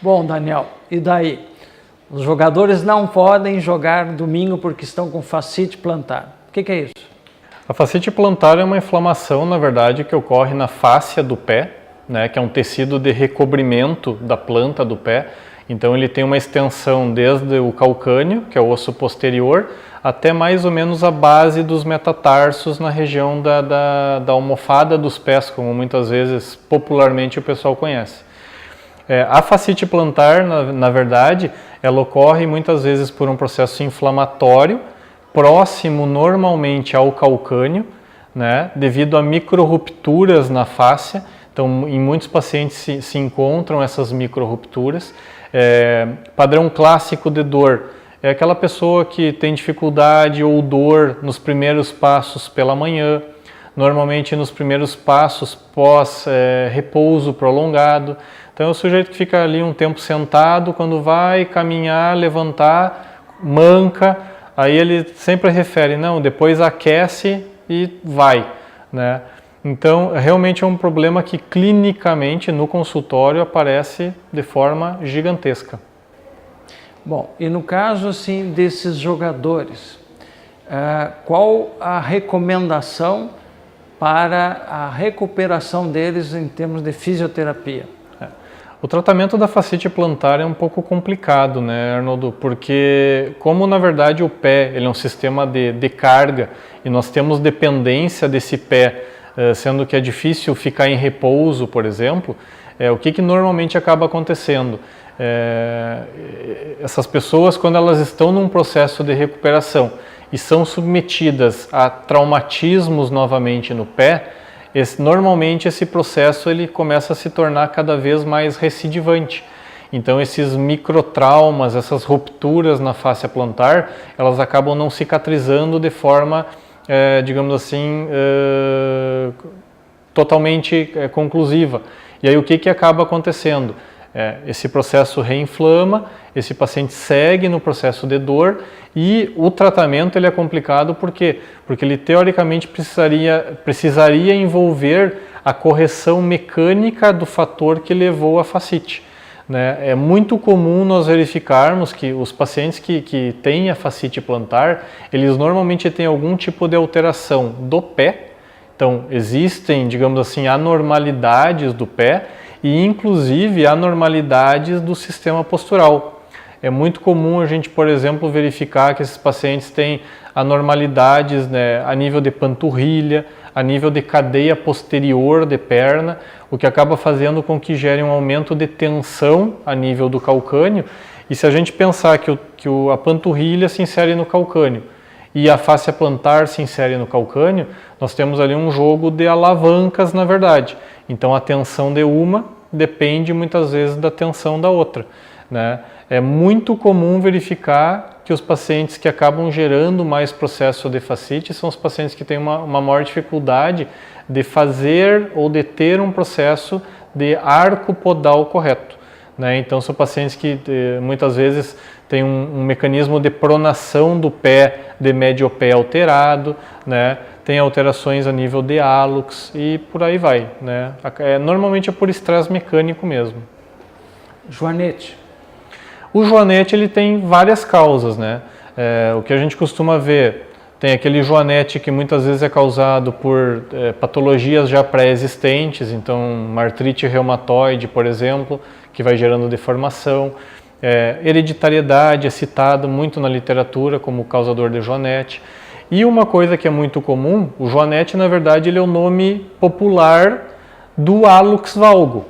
Bom, Daniel, e daí? Os jogadores não podem jogar domingo porque estão com fascite plantar. O que é isso? A fascite plantar é uma inflamação, na verdade, que ocorre na fáscia do pé, né, que é um tecido de recobrimento da planta do pé. Então ele tem uma extensão desde o calcâneo, que é o osso posterior, até mais ou menos a base dos metatarsos na região da almofada dos pés, como muitas vezes popularmente o pessoal conhece. A fascite plantar, na verdade, ela ocorre muitas vezes por um processo inflamatório, próximo normalmente ao calcâneo, né, devido a microrrupturas na fáscia. Então, em muitos pacientes se encontram essas microrrupturas. Padrão clássico de dor é aquela pessoa que tem dificuldade ou dor nos primeiros passos pela manhã, normalmente nos primeiros passos pós repouso prolongado. Então, é o sujeito que fica ali um tempo sentado, quando vai caminhar, levantar, manca, aí ele sempre refere, não, depois aquece e vai, né? Então, realmente é um problema que clinicamente no consultório aparece de forma gigantesca. Bom, e no caso assim desses jogadores, qual a recomendação para a recuperação deles em termos de fisioterapia? O tratamento da fascite plantar é um pouco complicado, né, Arnoldo? Porque como na verdade o pé ele é um sistema de carga e nós temos dependência desse pé, sendo que é difícil ficar em repouso, por exemplo, o que normalmente acaba acontecendo? Essas pessoas, quando elas estão num processo de recuperação e são submetidas a traumatismos novamente no pé, normalmente esse processo ele começa a se tornar cada vez mais recidivante. Então esses microtraumas, essas rupturas na fáscia plantar, elas acabam não cicatrizando de forma, digamos assim, totalmente conclusiva. E aí o que acaba acontecendo? Esse processo reinflama, esse paciente segue no processo de dor e o tratamento ele é complicado porque ele teoricamente precisaria envolver a correção mecânica do fator que levou à fascite, né? É muito comum nós verificarmos que os pacientes que têm a fascite plantar, eles normalmente têm algum tipo de alteração do pé. Então existem, digamos assim, anormalidades do pé e inclusive anormalidades do sistema postural. É muito comum a gente, por exemplo, verificar que esses pacientes têm anormalidades, né, a nível de panturrilha, a nível de cadeia posterior de perna, o que acaba fazendo com que gere um aumento de tensão a nível do calcâneo. E se a gente pensar que a panturrilha se insere no calcâneo e a fáscia plantar se insere no calcâneo, nós temos ali um jogo de alavancas, na verdade. Então a tensão de uma depende muitas vezes da tensão da outra, né? É muito comum verificar que os pacientes que acabam gerando mais processo de fascite são os pacientes que têm uma maior dificuldade de fazer ou de ter um processo de arco podal correto, né? Então são pacientes que muitas vezes têm um mecanismo de pronação do pé, de médio pé alterado, né? Tem alterações a nível de hálux e por aí vai, né? Normalmente é por estresse mecânico mesmo. Joanete. O joanete ele tem várias causas, né? O que a gente costuma ver, tem aquele joanete que muitas vezes é causado por patologias já pré-existentes, então uma artrite reumatoide, por exemplo, que vai gerando deformação. Hereditariedade é citado muito na literatura como causador de joanete. E uma coisa que é muito comum, o joanete na verdade ele é o nome popular do hálux valgo.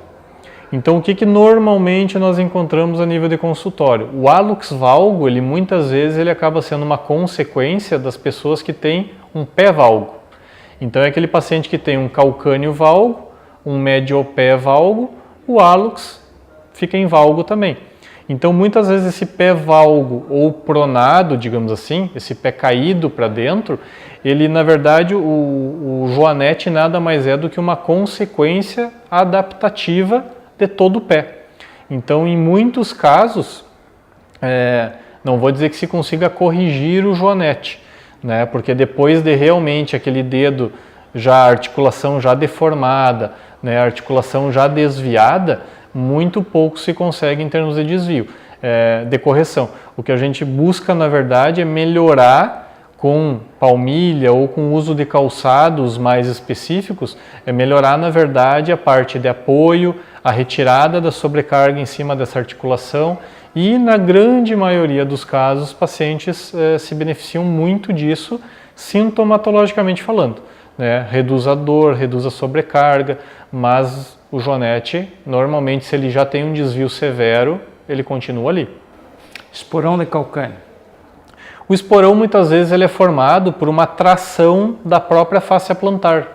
Então o que normalmente nós encontramos a nível de consultório? O hálux valgo, ele muitas vezes ele acaba sendo uma consequência das pessoas que têm um pé valgo. Então é aquele paciente que tem um calcâneo valgo, um médio pé valgo, o hálux fica em valgo também. Então muitas vezes esse pé valgo ou pronado, digamos assim, esse pé caído para dentro, ele na verdade o joanete nada mais é do que uma consequência adaptativa de todo o pé. Então em muitos casos, não vou dizer que se consiga corrigir o joanete, né? Porque depois de realmente aquele dedo, já a articulação já deformada, né, a articulação já desviada, muito pouco se consegue em termos de desvio, de correção. O que a gente busca, na verdade, é melhorar com palmilha ou com uso de calçados mais específicos, é melhorar, na verdade, a parte de apoio, a retirada da sobrecarga em cima dessa articulação e, na grande maioria dos casos, os pacientes se beneficiam muito disso, sintomatologicamente falando, né? Reduz a dor, reduz a sobrecarga, mas o joanete, normalmente, se ele já tem um desvio severo, ele continua ali. Esporão de calcânio. O esporão, muitas vezes, ele é formado por uma tração da própria fáscia plantar.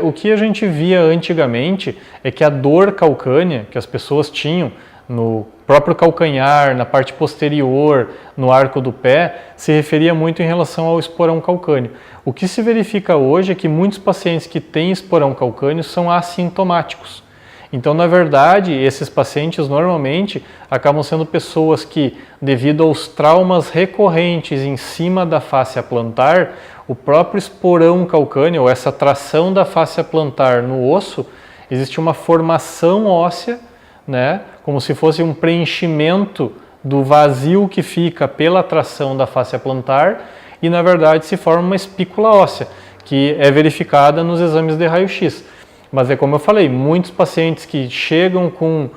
O que a gente via antigamente é que a dor calcânea que as pessoas tinham no próprio calcanhar, na parte posterior, no arco do pé, se referia muito em relação ao esporão calcâneo. O que se verifica hoje é que muitos pacientes que têm esporão calcâneo são assintomáticos. Então, na verdade, esses pacientes normalmente acabam sendo pessoas que, devido aos traumas recorrentes em cima da fáscia plantar, o próprio esporão calcâneo, ou essa tração da fáscia plantar no osso, existe uma formação óssea, né, como se fosse um preenchimento do vazio que fica pela tração da fáscia plantar e, na verdade, se forma uma espícula óssea, que é verificada nos exames de raio-x. Mas é como eu falei, muitos pacientes que chegam com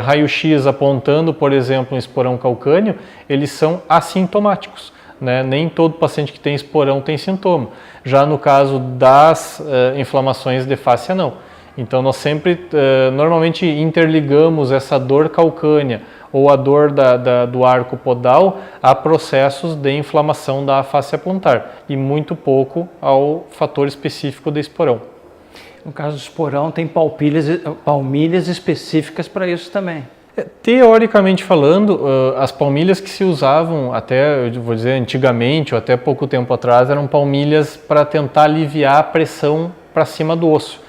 raio-x apontando, por exemplo, um esporão calcâneo, eles são assintomáticos, né? Nem todo paciente que tem esporão tem sintoma. Já no caso das inflamações de fáscia, não. Então nós sempre, normalmente, interligamos essa dor calcânea ou a dor do arco podal a processos de inflamação da fáscia plantar e muito pouco ao fator específico do esporão. No caso do esporão, tem palmilhas específicas para isso também. Teoricamente falando, as palmilhas que se usavam até, eu vou dizer, antigamente ou até pouco tempo atrás, eram palmilhas para tentar aliviar a pressão para cima do osso.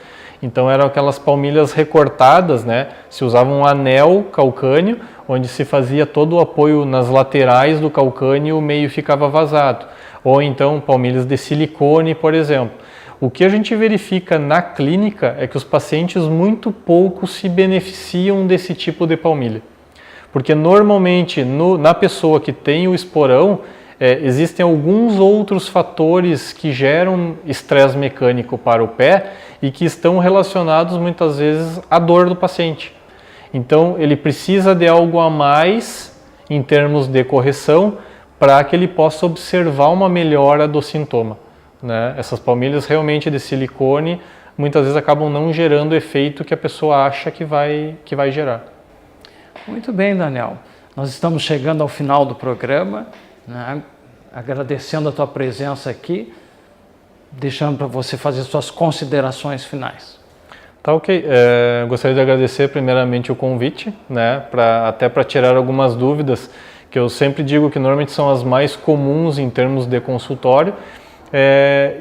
Então eram aquelas palmilhas recortadas, né? Se usava um anel calcâneo, onde se fazia todo o apoio nas laterais do calcâneo e o meio ficava vazado. Ou então palmilhas de silicone, por exemplo. O que a gente verifica na clínica é que os pacientes muito pouco se beneficiam desse tipo de palmilha. Porque normalmente na pessoa que tem o esporão, existem alguns outros fatores que geram estresse mecânico para o pé e que estão relacionados muitas vezes à dor do paciente. Então ele precisa de algo a mais em termos de correção para que ele possa observar uma melhora do sintoma. Né? Essas palmilhas realmente de silicone muitas vezes acabam não gerando o efeito que a pessoa acha que vai gerar. Muito bem, Daniel. Nós estamos chegando ao final do programa, né? Agradecendo a tua presença aqui, deixando para você fazer suas considerações finais. Tá, ok. Gostaria de agradecer primeiramente o convite, né? Até para tirar algumas dúvidas, que eu sempre digo que normalmente são as mais comuns em termos de consultório,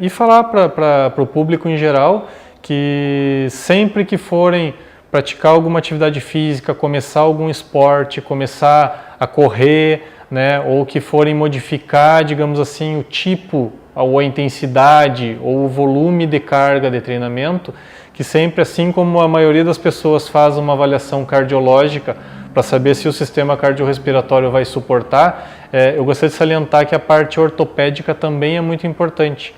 e falar para o público em geral que sempre que forem praticar alguma atividade física, começar algum esporte, começar a correr, né, ou que forem modificar, digamos assim, o tipo ou a intensidade ou o volume de carga de treinamento, que sempre, assim como a maioria das pessoas faz uma avaliação cardiológica para saber se o sistema cardiorrespiratório vai suportar, eu gostaria de salientar que a parte ortopédica também é muito importante,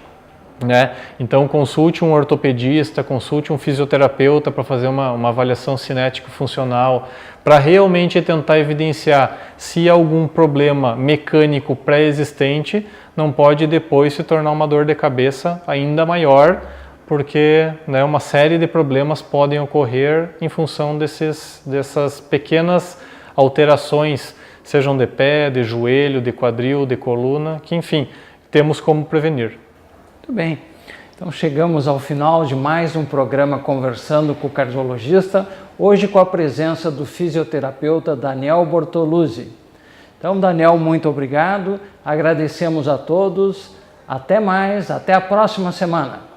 né? Então consulte um ortopedista, consulte um fisioterapeuta para fazer uma avaliação cinético-funcional, para realmente tentar evidenciar se algum problema mecânico pré-existente não pode depois se tornar uma dor de cabeça ainda maior, porque, né, uma série de problemas podem ocorrer em função dessas pequenas alterações, sejam de pé, de joelho, de quadril, de coluna, que enfim, temos como prevenir. Muito bem, então chegamos ao final de mais um programa Conversando com o Cardiologista, hoje com a presença do fisioterapeuta Daniel Bortoluzzi. Então, Daniel, muito obrigado, agradecemos a todos, até mais, até a próxima semana.